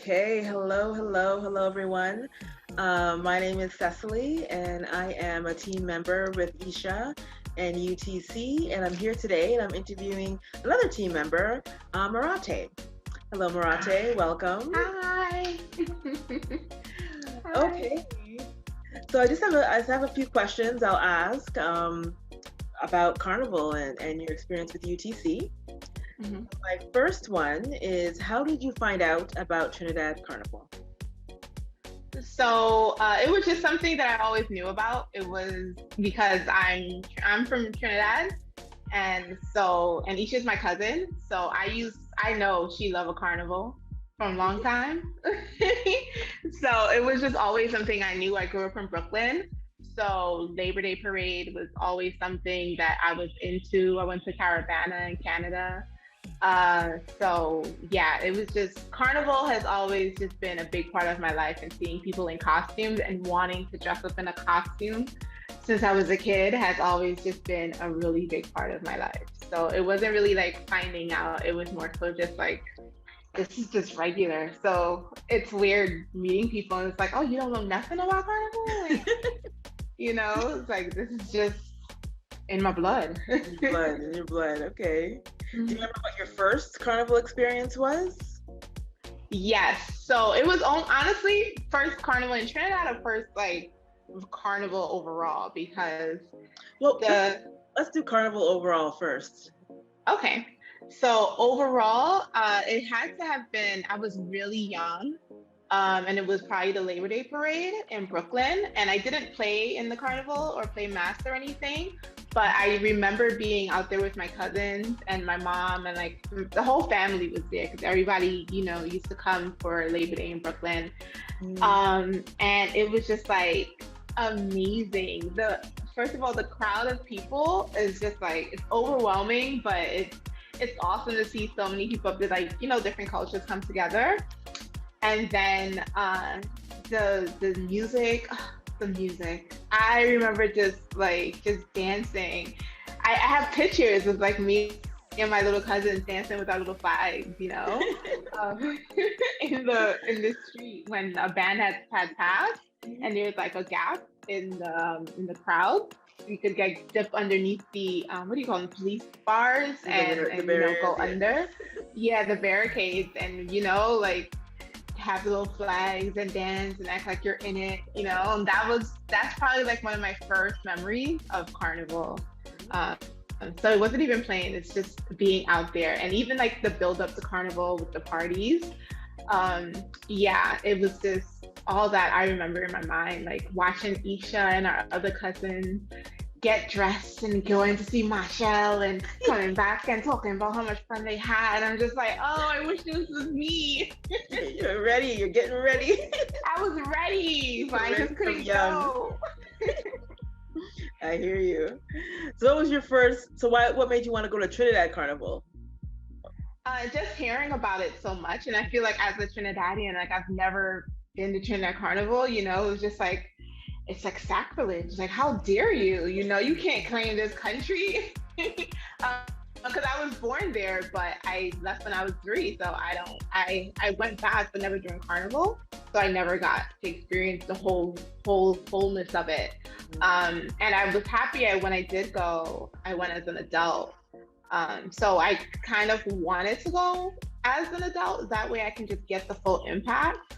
Okay, hello everyone. My name is Cecily, and I am a team member with Esha and UTC, and I'm here today, and I'm interviewing another team member, Marate. Hello, Marate. Welcome. Hi. Hi. Okay, so I just have a few questions I'll ask about Carnival and your experience with UTC. Mhm. My first one is, how did you find out about Trinidad Carnival? It was just something that I always knew about. It was because I'm from Trinidad, and Isha's my cousin. I know she loved a carnival from a long time. So it was just always something I knew. I grew up in Brooklyn, so Labor Day parade was always something that I was into. I went to Caravana in Canada. Yeah, it was just Carnival has always just been a big part of my life, and seeing people in costumes and wanting to dress up in a costume since I was a kid has always just been a really big part of my life. So it wasn't really like finding out, it was more so just like this is just regular. So it's weird meeting people and it's like, oh, you don't know nothing about Carnival? Like, it's like this is just in my blood. In your blood. Okay. Do you Mhm. remember what your first Carnival experience was? Yes. So it was honestly first carnival in Trinidad or first like carnival overall because Well, let's the let's do Carnival overall first. okay. So overall, it had to have been I was really young. And it was probably the Labor Day parade in Brooklyn. And I didn't play in the carnival or play mass or anything, but I remember being out there with my cousins and my mom, and like the whole family was there because everybody, used to come for Labor Day in Brooklyn. Mm. And it was just like amazing. The First of all, the crowd of people is just like it's overwhelming, but it's awesome to see so many people that like different cultures come together. And then the music, the music. I remember just dancing. I have pictures of like me and my little cousins dancing with our little flags, um, in the street when a band had passed, and there was like a gap in the crowd. You could get dip underneath the what do you call them, police bars, The and barriers, go yeah. under, yeah, the barricades, and like have little flags and dance and act like you're in it, and that's probably like one of my first memories of carnival. um, so it wasn't even playing, it's just being out there, and even like the build up to carnival with the parties. Yeah, it was just all that I remember in my mind, like watching Isha and our other cousins get dressed and going to see Marshall and coming back and talking about how much fun they had. I'm just like, oh, I wish this was me. You're ready. You're getting ready. I was ready, but I Ready just from couldn't young. go. I hear you. So what was your first? So what made you want to go to Trinidad Carnival? Just hearing about it so much, and I feel like as a Trinidadian, like I've never been to Trinidad Carnival. It was just like it's like sacrilege. Like, how dare you? You can't claim this country. Because I was born there, but I left when I was 3, so I don't. I went back, but never during Carnival, so I never got to experience the whole fullness of it. And I was happy when I did go. I went as an adult, so I kind of wanted to go as an adult. That way, I can just get the full impact.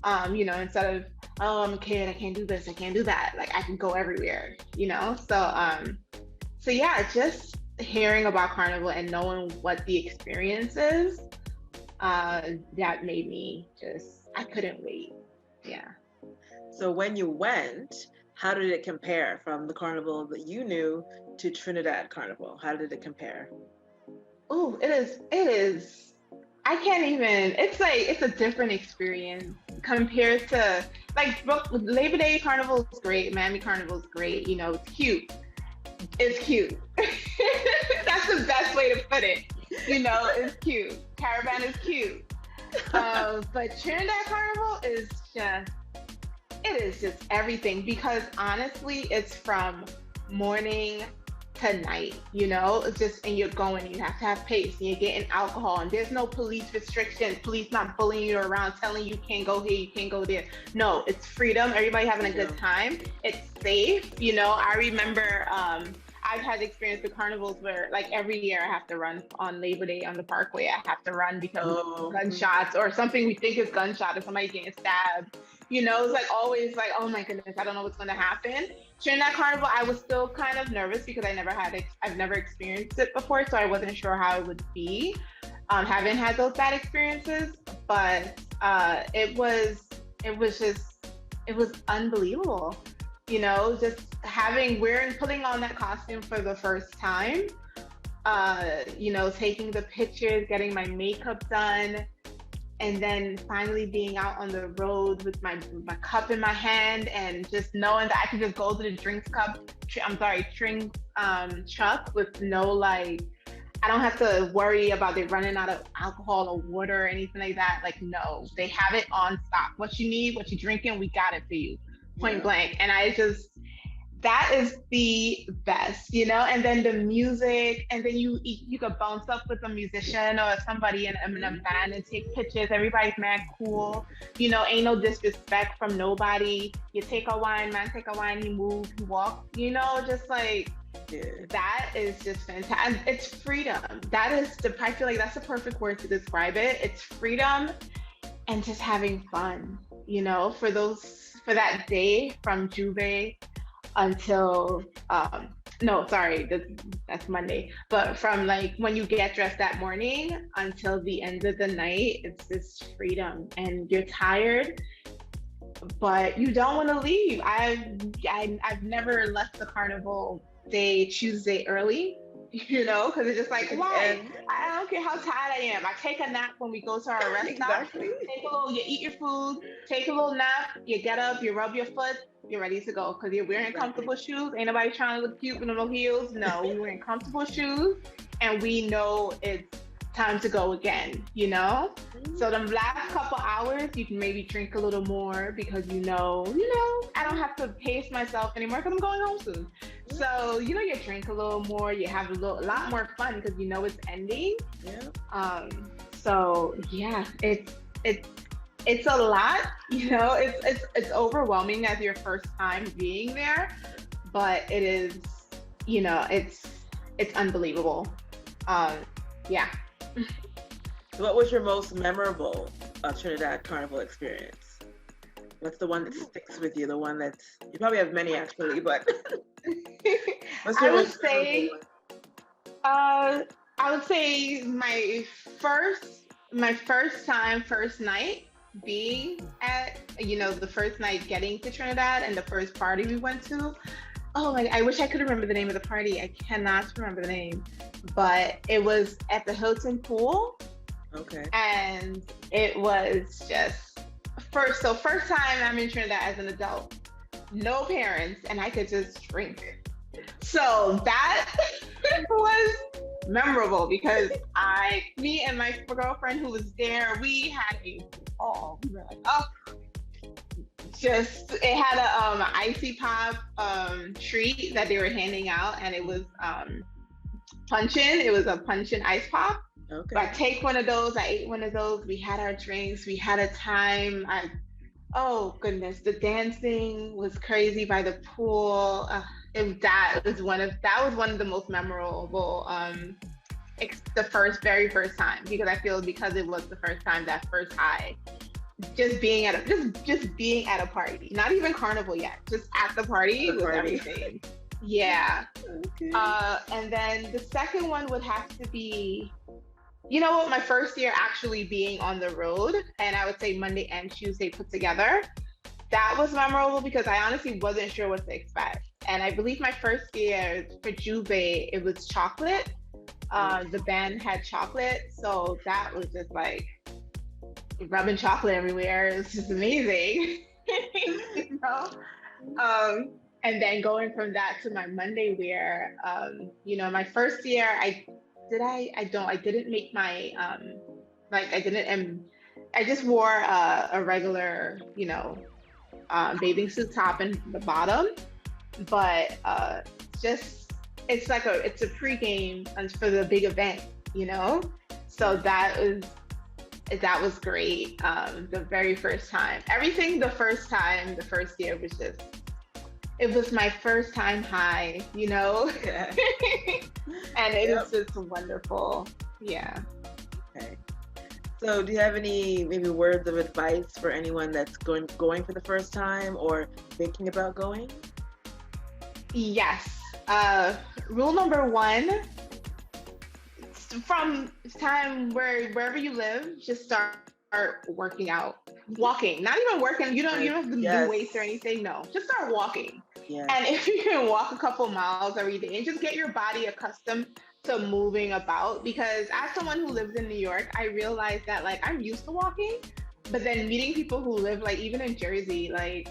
Instead of, oh, I'm a kid, I can't do this, I can't do that. Like I can go everywhere. So yeah, just hearing about Carnival and knowing what the experience is, that made me just I couldn't wait. Yeah. So when you went, how did it compare from the carnival that you knew to Trinidad Carnival? How did it compare? Oh, it is. I can't even. It's like it's a different experience compared to like Labor Day Carnival is great, Miami Carnival is great. It's cute. It's cute. That's the best way to put it. It's cute. Caravan is cute. But Trinidad Carnival is just it is just everything because honestly, it's from morning tonight, you know, it's just, and you're going, you have to have pace, and you're getting alcohol, and there's no police restrictions, police not bullying you around, telling you can't go here, you can't go there. No, it's freedom, everybody having a good time, it's safe, you know. I remember, I've had experience with carnivals where like every year I have to run on Labor Day on the Parkway. I have to run because of gunshots or something we think is gunshot or somebody getting stabbed. You know, it's like always like, oh my goodness, I don't know what's going to happen. Trinidad Carnival, I was still kind of nervous because I've never experienced it before, so I wasn't sure how it would be. Haven't had those bad experiences, but it was unbelievable. You know, just putting on that costume for the first time, you know, taking the pictures, getting my makeup done, and then finally being out on the road with my cup in my hand and just knowing that I can just go to the drinks truck with no, like, I don't have to worry about it running out of alcohol or water or anything like that. Like, no, they have it on stock. What you need, what you're drinking, we got it for you. Point blank. And that is the best, you know. And then the music, and then you could bounce up with a musician or somebody in a band and take pictures. Everybody's mad cool, you know, ain't no disrespect from nobody. You take a wine, man, take a wine, he move, he walk, you know, just like, that is just fantastic. It's freedom. I feel like that's the perfect word to describe it. It's freedom and just having fun, you know, for that day from Juve until that's Monday, but from like when you get dressed that morning until the end of the night, it's this freedom, and you're tired but you don't want to leave. I've never left the carnival day Tuesday early, you know, because it's just like, why? I don't care how tired I am. I take a nap when we go to our restaurant. Exactly. You eat your food, take a little nap, you get up, you rub your foot, you're ready to go because you're wearing comfortable shoes. Ain't nobody trying to look cute with no heels. No, we're wearing comfortable shoes, and we know it's time to go again, you know? So the last couple hours, you can maybe drink a little more because you know, I don't have to pace myself anymore because I'm going home soon. So, you know, you drink a little more, you have a lot more fun because you know it's ending. Yeah. So yeah, it's a lot, you know, it's overwhelming as your first time being there, but it is, you know, it's unbelievable. Yeah. So what was your most memorable Trinidad Carnival experience? What's the one that sticks with you? The one that's, you probably have many actually, but what's your most memorable one? I would say my first night being at, you know, the first night getting to Trinidad and the first party we went to. Oh, I wish I could remember the name of the party. I cannot remember the name, but it was at the Hilton pool. Okay. And it was just first time I'm in Trinidad as an adult, no parents, and I could just drink. So that was memorable because me and my girlfriend who was there, we had a ball. We were like, oh, it had a icy pop treat that they were handing out, and it was punchin'. It was a punchin' ice pop. Okay. So I take one of those. I ate one of those. We had our drinks. We had a time. Oh goodness, the dancing was crazy by the pool. That was one of the most memorable. Very first time, because I feel because it was the first time, that first high. Just being at a party, not even carnival yet, just at the party was everything. Yeah. Okay. And then the second one would have to be, you know what, my first year actually being on the road, and I would say Monday and Tuesday put together. That was memorable because I honestly wasn't sure what to expect. And I believe my first year for Juve, it was chocolate. The band had chocolate, so that was just like rubbing chocolate everywhere. It was just amazing. You know? And then going from that to my Monday wear, you know, my first year, I didn't make my, I just wore a regular, you know, bathing suit top and the bottom, but just it's a pregame for the big event, you know? So that was great. The very first time. Everything the first time, the first year was just it was my first time high, you know? Yeah. And it Yep. is just wonderful. Yeah. Okay. So, do you have any maybe words of advice for anyone that's going for the first time or thinking about going? Yes. Rule number one, from time wherever you live, just start working out. Walking. Not even working, you don't have to do Yes. weights or anything. No. Just start walking. Yes. And if you can walk a couple miles every day and just get your body accustomed to moving about, because as someone who lives in New York, I realized that like I'm used to walking, but then meeting people who live like even in Jersey, like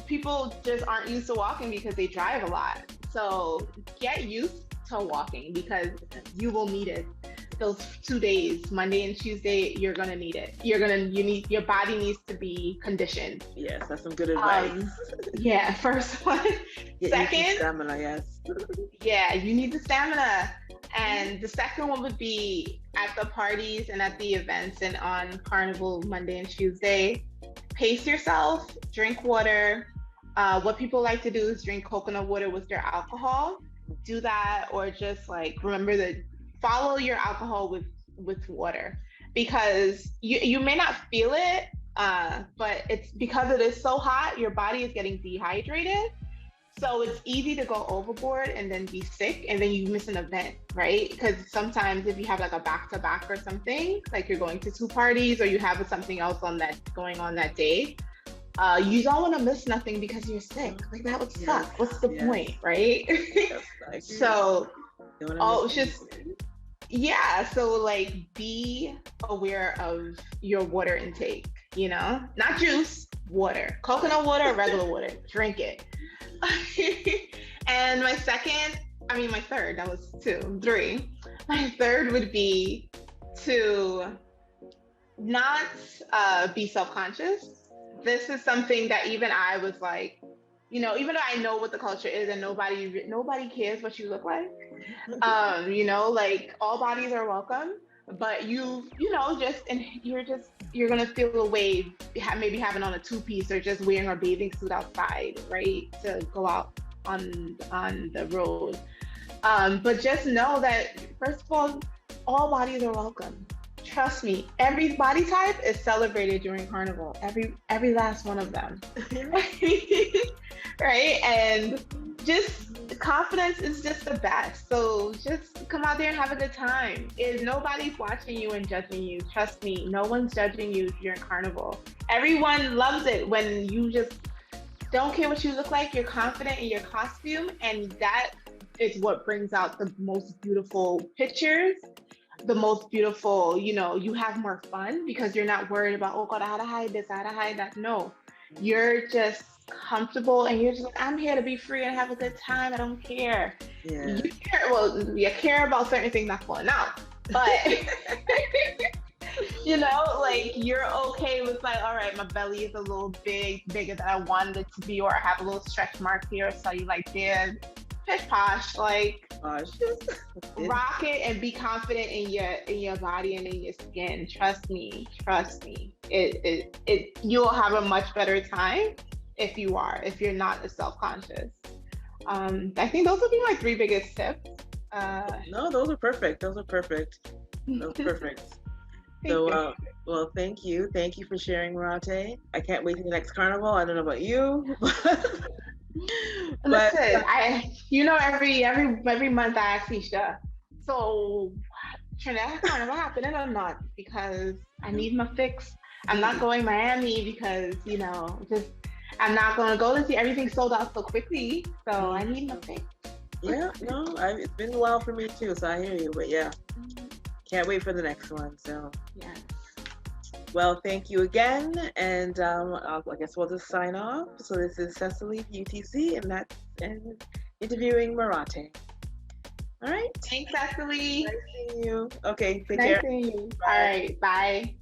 people just aren't used to walking because they drive a lot. So get used to walking because you will need it. Those 2 days, Monday and Tuesday, you're gonna need it. Your body needs to be conditioned. Yes, that's some good advice. Yeah, first one. Get Second, stamina, yes. yeah, you need the stamina. And the second one would be at the parties and at the events and on Carnival Monday and Tuesday. Pace yourself, drink water. What people like to do is drink coconut water with their alcohol. Do that, or just like remember to follow your alcohol with water, because you may not feel it, but it's because it is so hot, your body is getting dehydrated. So it's easy to go overboard and then be sick and then you miss an event, right? Because sometimes if you have like a back to back or something, like you're going to two parties or you have something else on that going on that day, you don't want to miss nothing because you're sick. Like that would suck. What's the point, right? So, it's just yeah. So like, be aware of your water intake. Not juice, water, coconut water, regular water. Drink it. And my third. That was two, three. My third would be to not be self-conscious. This is something that even I was like, even though I know what the culture is and nobody cares what you look like, like all bodies are welcome, but you're gonna feel a way, maybe having on a two-piece or just wearing a bathing suit outside, right, to go out on the road. But just know that first of all bodies are welcome. Trust me, every body type is celebrated during Carnival. Every last one of them. Right? And just confidence is just the best. So just come out there and have a good time. Nobody's watching you and judging you. Trust me, no one's judging you during Carnival. Everyone loves it when you just don't care what you look like. You're confident in your costume, and that is what brings out the most beautiful pictures, the most beautiful, you have more fun because you're not worried about, oh God, I had to hide this, I had to hide that. No, you're just comfortable and you're just like, I'm here to be free and have a good time. I don't care. Yeah. You care about certain things not falling out, but like you're okay with like, all right, my belly is a little bigger than I wanted it to be, or I have a little stretch mark here, so you like there. Pish posh, like rock it and be confident in your body and in your skin. Trust me. You'll have a much better time if you're not self-conscious. I think those would be my three biggest tips. No, those are perfect. Those are perfect. So, well, thank you for sharing, Marate. I can't wait for the next Carnival. I don't know about you, Listen, every month I ask Esha, so Trinidad Carnival happening or not? Because I need my fix. I'm not going Miami because I'm not going to go to see everything sold out so quickly. So I need my fix. Yeah, no, it's been a while for me too. So I hear you, but yeah, can't wait for the next one. So yeah. Well, thank you again, and I guess we'll just sign off. So this is Cecily, UTC, and interviewing Marate. All right. Thanks, Cecily. Nice seeing you. Okay, take nice care. Seeing you. All right, bye.